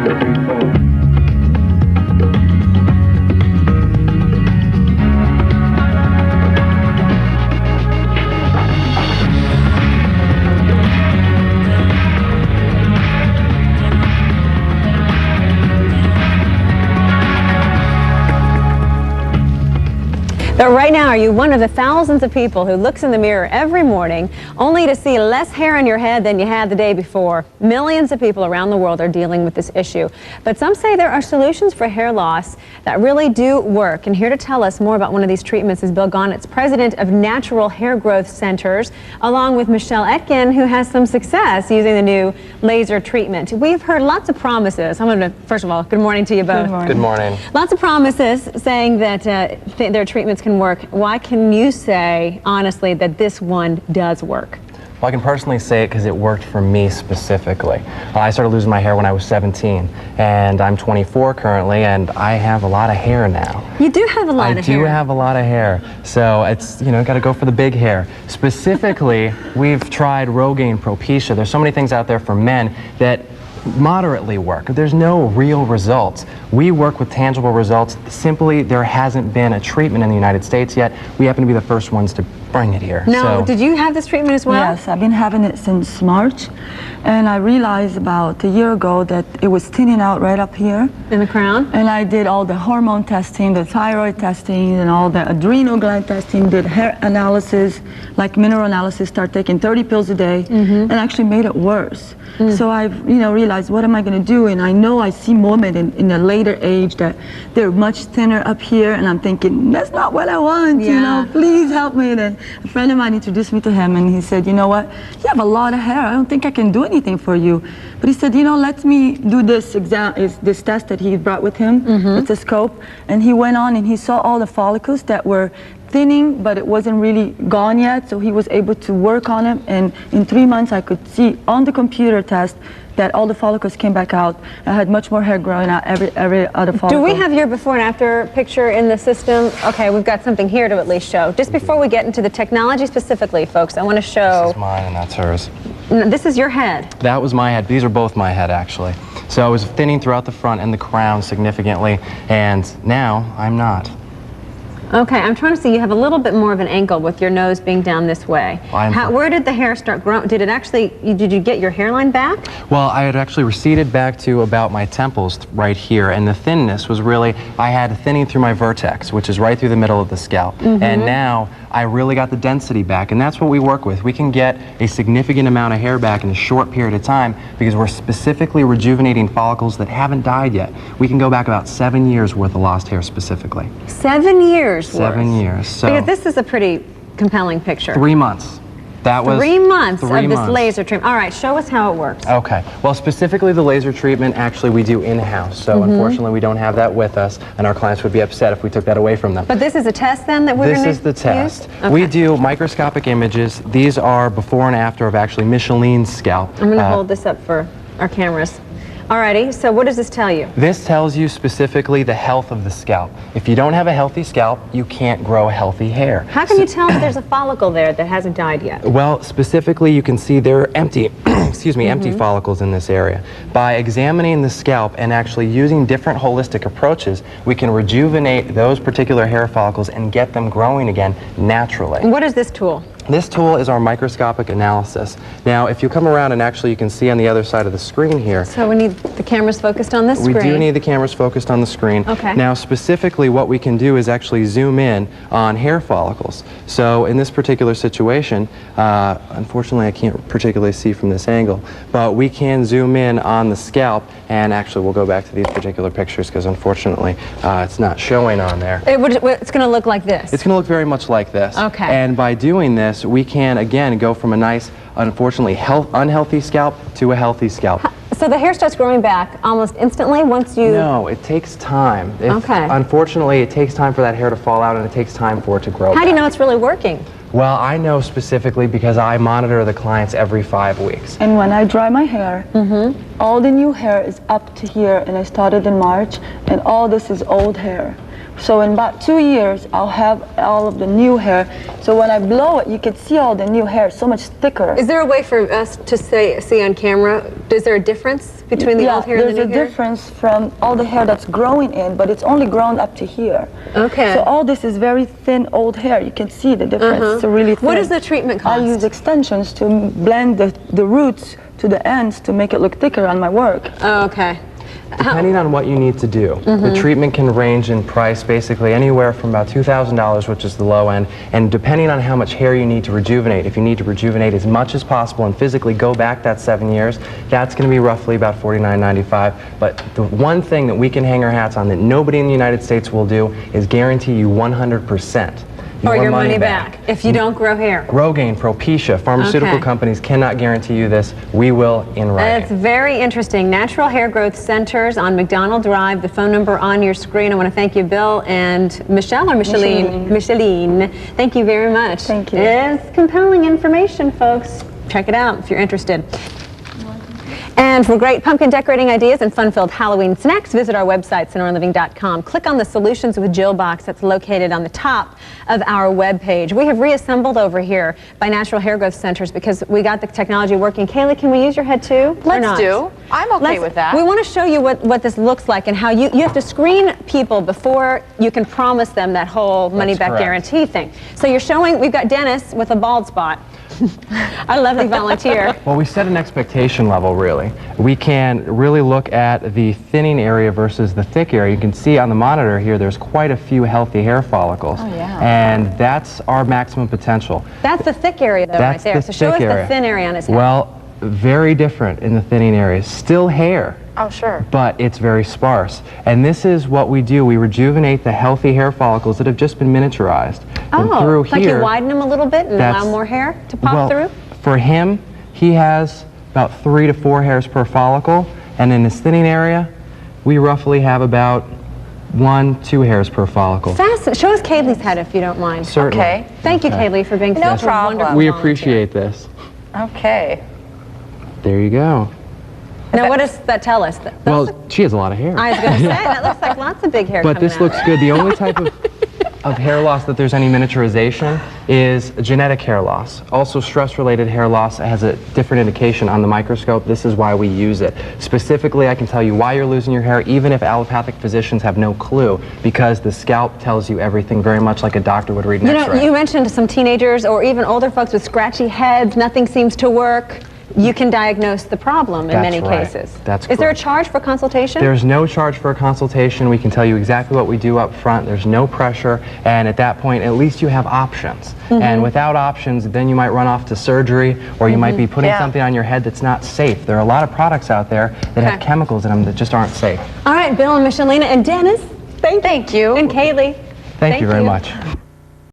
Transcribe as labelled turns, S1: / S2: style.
S1: 2 or 3 folds.
S2: But right now, are you one of the thousands of people who looks in the mirror every morning only to see less hair on your head than you had the day before? Millions of people around the world are dealing with this issue. But some say there are solutions for hair loss that really do work. And here to tell us more about one of these treatments is Bill Gaunitz, president of Natural Hair Growth Centers, along with Micheline Etkin, who has some success using the new laser treatment. We've heard lots of promises. I'm going to, first of all, good morning to you both.
S3: Good morning.
S4: Good morning.
S2: Lots of promises saying that their treatments can work. Why can you say, honestly, that this one does work?
S4: Well, I can personally say it because it worked for me specifically. I started losing my hair when I was 17, and I'm 24 currently, and I have a lot of hair now.
S2: You do have a lot of hair.
S4: I do have a lot of hair, so it's, you know, got to go for the big hair. Specifically, we've tried Rogaine, Propecia. There's so many things out there for men that moderately work. There's no real results. We work with tangible results. Simply, there hasn't been a treatment in the United States yet. We happen to be the first ones to bring it here.
S2: Now, did you have this treatment as well?
S3: Yes, I've been having it since March, and I realized about a year ago that it was thinning out right up here.
S2: In the crown?
S3: And I did all the hormone testing, the thyroid testing, and all the adrenal gland testing, did hair analysis, like mineral analysis, start taking 30 pills a day, and actually made it worse. So I've, you know, realized, what am I going to do? And I know I see women in a later age that they're much thinner up here, and I'm thinking, that's not what I want, you know, please help me. And a friend of mine introduced me to him, and he said, you know what, you have a lot of hair. I don't think I can do anything for you. But he said, you know, let me do this this test that he brought with him. It's a scope. And he went on and he saw all the follicles that were thinning, but it wasn't really gone yet, so he was able to work on it, and in 3 months I could see on the computer test that all the follicles came back out. I had much more hair growing out every other follicle.
S2: Do we have your before and after picture in the system? Okay, we've got something here to at least show. Just before we get into the technology specifically, folks, I want to show...
S4: This is mine and that's hers.
S2: No, this is your head.
S4: That was my head. These are both my head, actually. So I was thinning throughout the front and the crown significantly, and now I'm not.
S2: Okay, I'm trying to see, you have a little bit more of an angle with your nose being down this way. Where did the hair start growing? Did it actually, did you get your hairline back?
S4: Well, I had actually receded back to about my temples right here, and the thinness was really, I had thinning through my vertex, which is right through the middle of the scalp. And now I really got the density back, and that's what we work with. We can get a significant amount of hair back in a short period of time because we're specifically rejuvenating follicles that haven't died yet. We can go back about 7 years worth of lost hair specifically.
S2: 7 years?
S4: 7 years. So
S2: because this is a pretty compelling picture.
S4: 3 months. That was
S2: 3 months of
S4: 3
S2: this
S4: months.
S2: laser treatment. All right, show us how it works.
S4: Okay. Well, specifically the laser treatment, actually we do in-house. So unfortunately we don't have that with us, and our clients would be upset if we took that away from them.
S2: But this is a test then that we're going to use?
S4: This is the test.
S2: Okay.
S4: We do microscopic images. These are before and after of actually Micheline's scalp.
S2: I'm going to hold this up for our cameras. Alrighty, so what does this tell you?
S4: This tells you specifically the health of the scalp. If you don't have a healthy scalp, you can't grow healthy hair.
S2: How can you tell if there's a follicle there that hasn't died yet?
S4: Well, specifically you can see there are empty, excuse me, empty follicles in this area. By examining the scalp and actually using different holistic approaches, we can rejuvenate those particular hair follicles and get them growing again naturally.
S2: And what is this tool?
S4: This tool is our microscopic analysis. Now, if you come around and actually you can see on the other side of the screen here.
S2: So we need the cameras focused on the screen.
S4: We do need the cameras focused on the screen.
S2: Okay.
S4: Now, specifically what we can do is actually zoom in on hair follicles. So in this particular situation, unfortunately I can't particularly see from this angle, but we can zoom in on the scalp, and actually we'll go back to these particular pictures because unfortunately it's not showing on there.
S2: It's going to look like this?
S4: It's going to look very much like this.
S2: Okay.
S4: And by doing this, we can again go from a nice, unfortunately unhealthy scalp to a healthy scalp.
S2: So the hair starts growing back almost instantly once you...
S4: No, it takes time.
S2: Okay.
S4: Unfortunately, it takes time for that hair to fall out, and it takes time for it to grow
S2: How
S4: back.
S2: do you know it's really working?
S4: Well, I know specifically because I monitor the clients every 5 weeks.
S3: And when I dry my hair, all the new hair is up to here, and I started in March, and all this is old hair. So in about 2 years, I'll have all of the new hair. So when I blow it, you can see all the new hair, so much thicker.
S2: Is there a way for us to see on camera? Is there a difference between the old hair and the new hair?
S3: There's a difference from all the hair that's growing in, but it's only grown up to here.
S2: Okay.
S3: So all this is very thin old hair. You can see the difference. It's really thin.
S2: What does the treatment cost?
S3: I use extensions to blend the roots to the ends to make it look thicker on my work.
S2: Oh, okay.
S4: Depending on what you need to do, the treatment can range in price basically anywhere from about $2,000, which is the low end, and depending on how much hair you need to rejuvenate. If you need to rejuvenate as much as possible and physically go back that 7 years, that's going to be roughly about $49.95. But the one thing that we can hang our hats on that nobody in the United States will do is guarantee you 100%.
S2: Or your money back if you don't grow hair.
S4: Rogaine, Propecia, pharmaceutical companies cannot guarantee you this. We will in writing.
S2: That's very interesting. Natural Hair Growth Centers on McDonald Drive. The phone number on your screen. I want to thank you, Bill and Michelle or Micheline. Micheline. Thank you very much.
S3: Thank you.
S2: It's compelling information, folks. Check it out if you're interested. And for great pumpkin decorating ideas and fun-filled Halloween snacks, visit our website, SonoraLiving.com. Click on the Solutions with Jill box that's located on the top of our webpage. We have reassembled over here by Natural Hair Growth Centers because we got the technology working. Kaylee, can we use your head too?
S1: Let's do. I'm okay with that.
S2: We want to show you what this looks like and how you have to screen people before you can promise them that whole money-back guarantee thing. So you're showing, we've got Dennis with a bald spot. Our lovely volunteer.
S4: Well, we set an expectation level, really. We can really look at the thinning area versus the thick area. You can see on the monitor here, there's quite a few healthy hair follicles.
S1: Oh, yeah.
S4: And that's our maximum potential.
S2: That's the thick area, though, right there. So show us the thin area on his head.
S4: Well, very different in the thinning area. Still hair.
S1: Oh, sure.
S4: But it's very sparse. And this is what we do. We rejuvenate the healthy hair follicles that have just been miniaturized. And through
S2: like
S4: here,
S2: you widen them a little bit and allow more hair to pop through?
S4: For him, he has about 3 to 4 hairs per follicle. And in his thinning area, we roughly have about 1, 2 hairs per follicle.
S2: Fascinating. Show us Kaylee's head if you don't mind.
S4: Certainly.
S1: Okay.
S2: Thank you, Kaylee, for being such a wonderful
S4: We
S2: volunteer.
S4: appreciate this.
S1: Okay.
S4: There you go.
S2: Now, what does that tell us?
S4: Well, she has a lot of hair.
S2: I was going to say, that looks like lots of big hair
S4: But
S2: coming
S4: this
S2: out.
S4: looks good. The only type of hair loss that there's any miniaturization is genetic hair loss. Also, stress-related hair loss has a different indication on the microscope. This is why we use it. Specifically, I can tell you why you're losing your hair, even if allopathic physicians have no clue, because the scalp tells you everything very much like a doctor would read an X-ray.
S2: You mentioned some teenagers or even older folks with scratchy heads, nothing seems to work. You can diagnose the problem in many cases.
S4: That's
S2: Is there a charge for consultation?
S4: There's no charge for a consultation. We can tell you exactly what we do up front. There's no pressure, and at that point, at least you have options. And without options, then you might run off to surgery, or you might be putting something on your head that's not safe. There are a lot of products out there that have chemicals in them that just aren't safe.
S2: All right, Bill and Michelina and Dennis, thank you.
S1: Thank you.
S2: And Kaylee.
S4: Thank you very much.